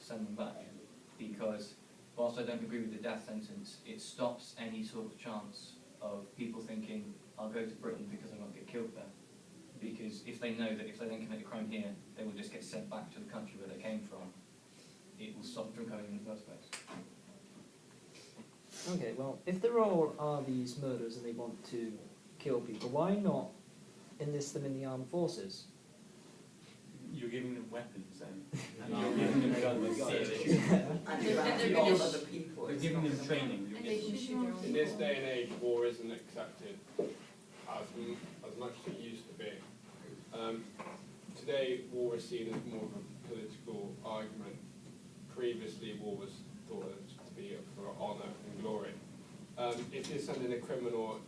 send them back, because whilst I don't agree with the death sentence, it stops any sort of chance of people thinking, I'll go to Britain because I won't get killed there. Because if they know that if they then commit a crime here, they will just get sent back to the country where they came from, it will stop them coming in the first place. Okay, well, if there are these murders and they want to kill people, why not enlist them in the armed forces? You're giving them weapons then. And You're giving them guns. You're giving them training. In this day and age, war isn't accepted as much as it used to be. Today, war is seen as more of a political argument. Previously, war was thought to be for honour and glory. If you're sending a criminal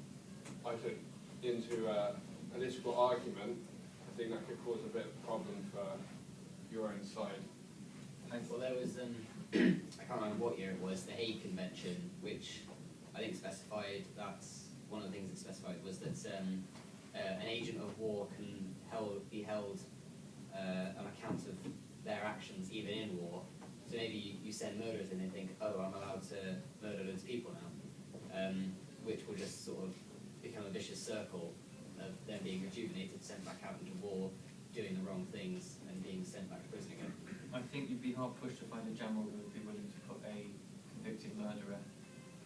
into a political argument, I think that could cause a bit of a problem for your own side. Well, there was, I can't remember what year it was, the Hague Convention, which I think specified, that's one of the things it specified was that an agent of war can be held on account of their actions even in war. So maybe you send murderers and they think, oh, I'm allowed to murder those people now, which will just sort of become a vicious circle of them being rejuvenated, sent back out into war, doing the wrong things, and being sent back to prison again. I think you'd be hard pushed to find a general who would be willing to put a convicted murderer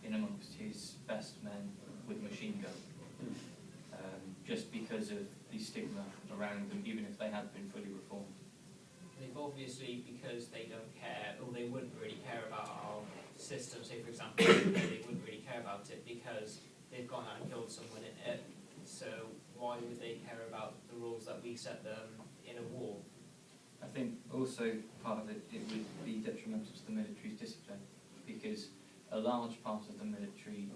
in amongst his best men with a machine gun, just because of the stigma around them, even if they had been fully reformed. They've obviously, because they don't care, or they wouldn't really care about our system, say for example, they wouldn't really care about it because they've gone out and killed someone in it, so why would they care about the rules that we set them in a war? I think also part of it would be detrimental to the military's discipline, because a large part of the military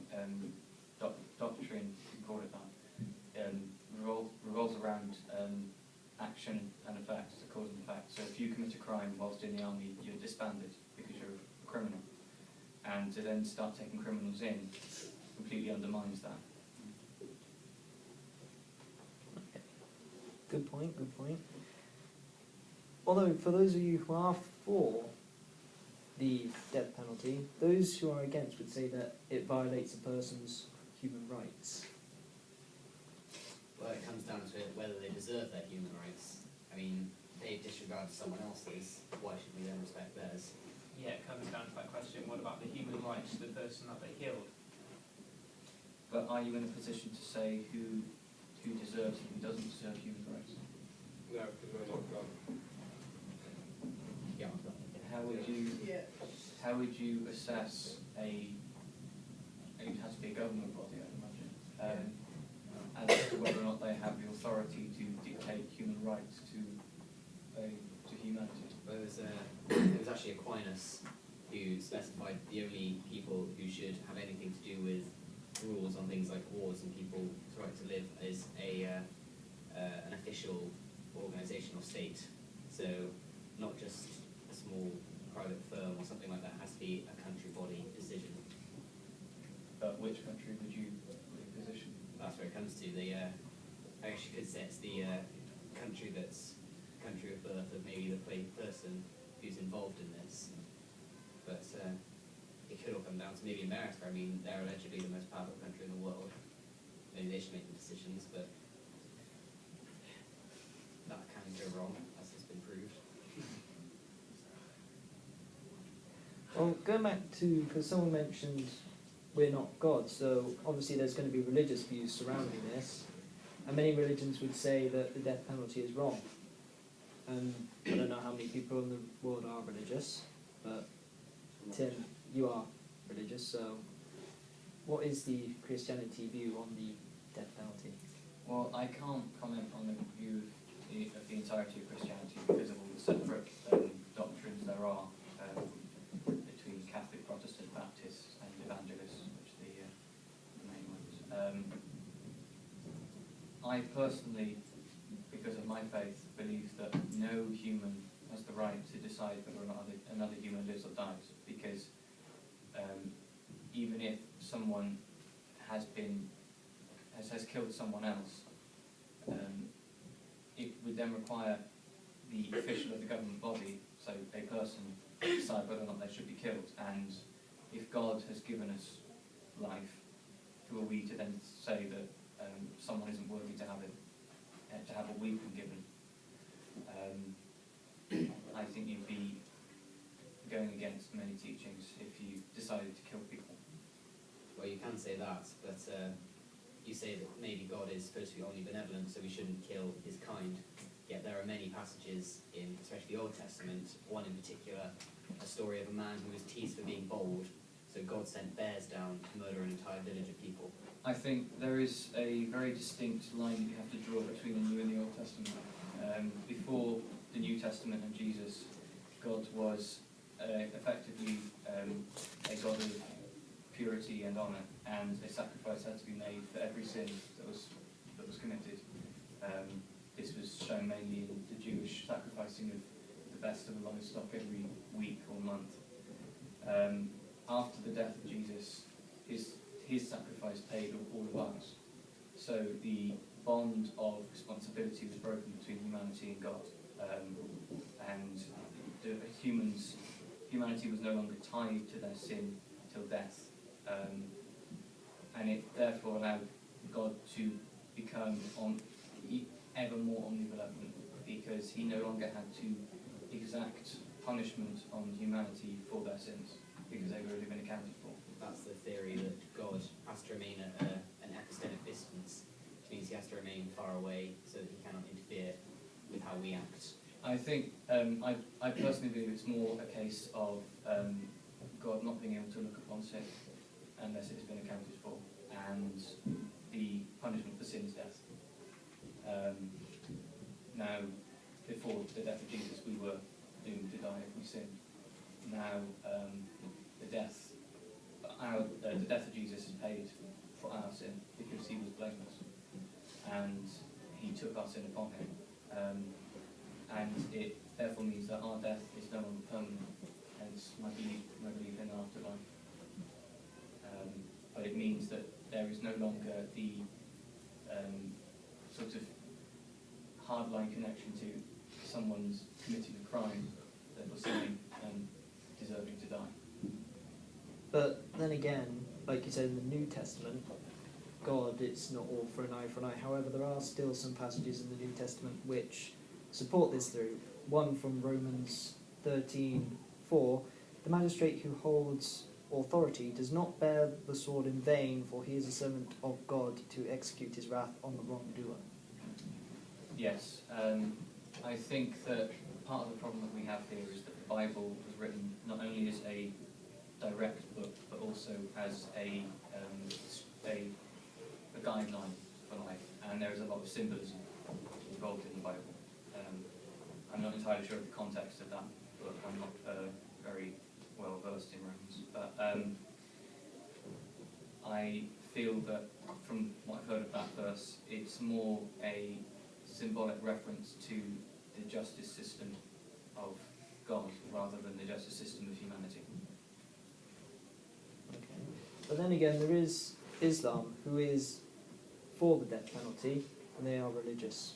doctrine, if you call it that, revolves around action and effect, the cause and effect. So if you commit a crime whilst in the army, you're disbanded because you're a criminal. And to then start taking criminals in completely undermines that. Okay. Good point, good point. Although, for those of you who are for the death penalty, those who are against would say that it violates a person's human rights. Well, it comes down to whether they deserve their human rights. I mean, they disregard someone else's, why should we then respect theirs? Yeah, it comes down to that question, what about the human rights of the person that they killed? But are you in a position to say who deserves and who doesn't deserve human rights? No, because we're not God. Yeah. How would you assess it has to be a government body, I'd imagine, as to whether or not they have the authority to dictate human rights to humanity? Well, it was actually Aquinas who specified the only people who should have anything to do with rules on things like wars and people's right to live is an official organisation or state. So not just a small private firm or something like that. It has to be a country body decision. But which country would you position? That's where it comes to. I guess you could say it's the country of birth of maybe the person who's involved in this. But it could all come down to maybe America. I mean, they're allegedly the most powerful country in the world. Maybe they should make the decisions, but that can go wrong, as has been proved. Well, going back to, because someone mentioned we're not God, so obviously there's going to be religious views surrounding this, and many religions would say that the death penalty is wrong. And I don't know how many people in the world are religious, but Tim, you are religious, so what is the Christianity view on the death penalty? Well, I can't comment on the view of the entirety of Christianity because of all the separate doctrines there are between Catholic, Protestant, Baptists and Evangelists, which are the main ones. I personally, because of my faith, believe that no human has the right to decide whether or not another human lives or dies, because even if someone has killed someone else, it would then require the official of the government body, so a person decide whether or not they should be killed. And if God has given us life, who are we to then say that someone isn't worthy to have it, to have what we've been given? I think you'd be going against many teachings if you decided to kill people. Well, you can say that, but you say that maybe God is supposed to be omnibenevolent, so we shouldn't kill his kind. Yet there are many passages in, especially the Old Testament, one in particular, a story of a man who was teased for being bold, so God sent bears down to murder an entire village of people. I think there is a very distinct line that you have to draw between the New and the Old Testament. Before the New Testament and Jesus, God was effectively a God of purity and honour, and a sacrifice had to be made for every sin that was committed. This was shown mainly in the Jewish sacrificing of the best of the livestock every week or month. After the death of Jesus, his sacrifice paid all of ours. So the bond of responsibility was broken between humanity and God, and humanity was no longer tied to their sin till death, and it therefore allowed God to become ever more omnibenevolent, because he no longer had to exact punishment on humanity for their sins, because they've already been accounted for. That's the theory, that God has to remain at an epistemic distance, which means he has to remain far away so that he cannot interfere with how we act. I think, I personally believe it's more a case of God not being able to look upon sin unless it has been accounted for, and the punishment for sin is death. Now, before the death of Jesus, we were doomed to die if we sinned. Now, the death of Jesus is paid for our sin because he was blameless, and he took our sin upon him. And it therefore means that our death is no longer permanent, hence my belief in the afterlife. But it means that there is no longer the sort of hardline connection to someone's committing a crime, therefore sinning and deserving to die. But then again, like you said in the New Testament, God, it's not all for an eye for an eye. However, there are still some passages in the New Testament which support this through. One from Romans 13:4, the magistrate who holds authority does not bear the sword in vain, for he is a servant of God to execute his wrath on the wrongdoer. Yes, I think that part of the problem that we have here is that the Bible was written not only as a direct book, but also as a guideline for life, and there is a lot of symbolism involved in the Bible. I'm not entirely sure of the context of that book. I'm not very well versed in Romans, but I feel that from what I've heard of that verse, it's more a symbolic reference to the justice system of God rather than the justice system of humanity. Okay. But then again, there is Islam, who is for the death penalty, and they are a religious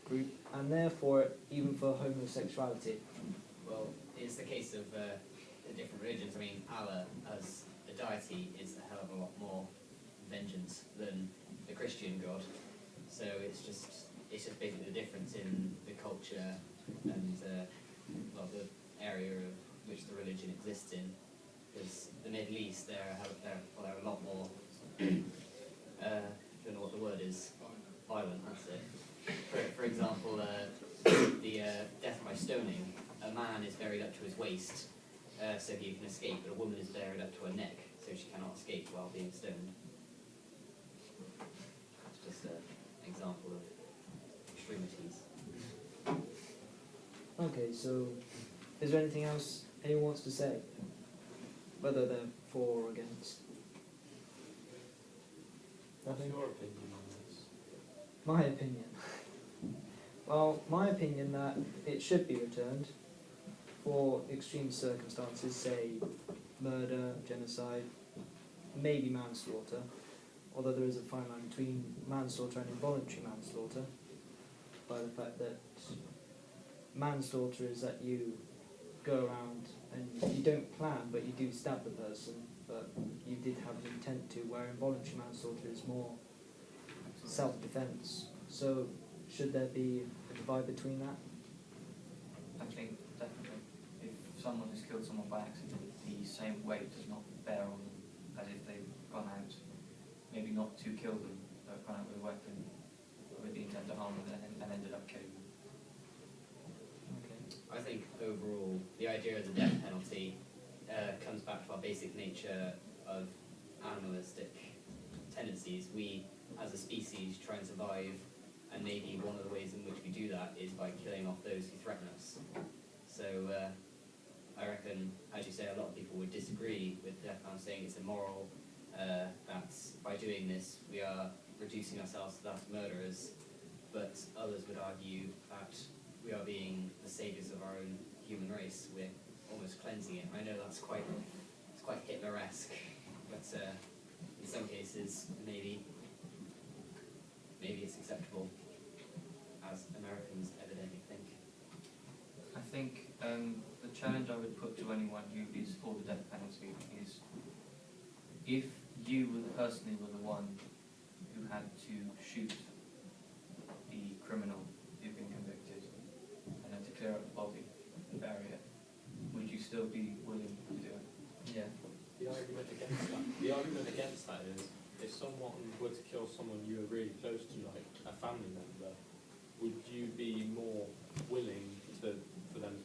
group, and therefore even for homosexuality. Well, it's the case of the different religions. I mean, Allah as a deity is a hell of a lot more vengeance than the Christian God. So it's just basically the difference in the culture and the area of which the religion exists in. Because the Middle East, they're a lot more. I don't know what the word is. Violent. That's it. For example, the death by stoning, a man is buried up to his waist so he can escape, but a woman is buried up to her neck so she cannot escape while being stoned. That's just an example of extremities. Okay, so is there anything else anyone wants to say? Whether they're for or against? What's Nothing? your opinion on this? My opinion. Well, my opinion that it should be returned for extreme circumstances, say murder, genocide, maybe manslaughter, although there is a fine line between manslaughter and involuntary manslaughter, by the fact that manslaughter is that you go around and you don't plan, but you do stab the person, but you did have an intent to, where involuntary manslaughter is more self-defence. So should there be a divide between that? I think definitely. If someone has killed someone by accident, the same weight does not bear on them as if they've gone out, maybe not to kill them, but gone out with a weapon with the intent to harm them and ended up killing them. Okay. I think overall, the idea of the death penalty comes back to our basic nature of animalistic tendencies. We, as a species, try and survive, and maybe one of the ways in which we do that is by killing off those who threaten us. So I reckon, as you say, a lot of people would disagree with the death penalty, saying it's immoral, that by doing this we are reducing ourselves to that of murderers, but others would argue that we are being the saviours of our own human race. We're almost cleansing it. I know it's quite Hitler-esque, but in some cases maybe it's acceptable, as Americans evidently think. I think the challenge I would put to anyone who is for the death penalty is, if you personally were the one who had to shoot the criminal who'd been convicted and had to clear up the body and bury it, would you still be willing to do it? Yeah. The argument against that is, if someone were to kill someone you were really close to, like a family member, would you be more willing for them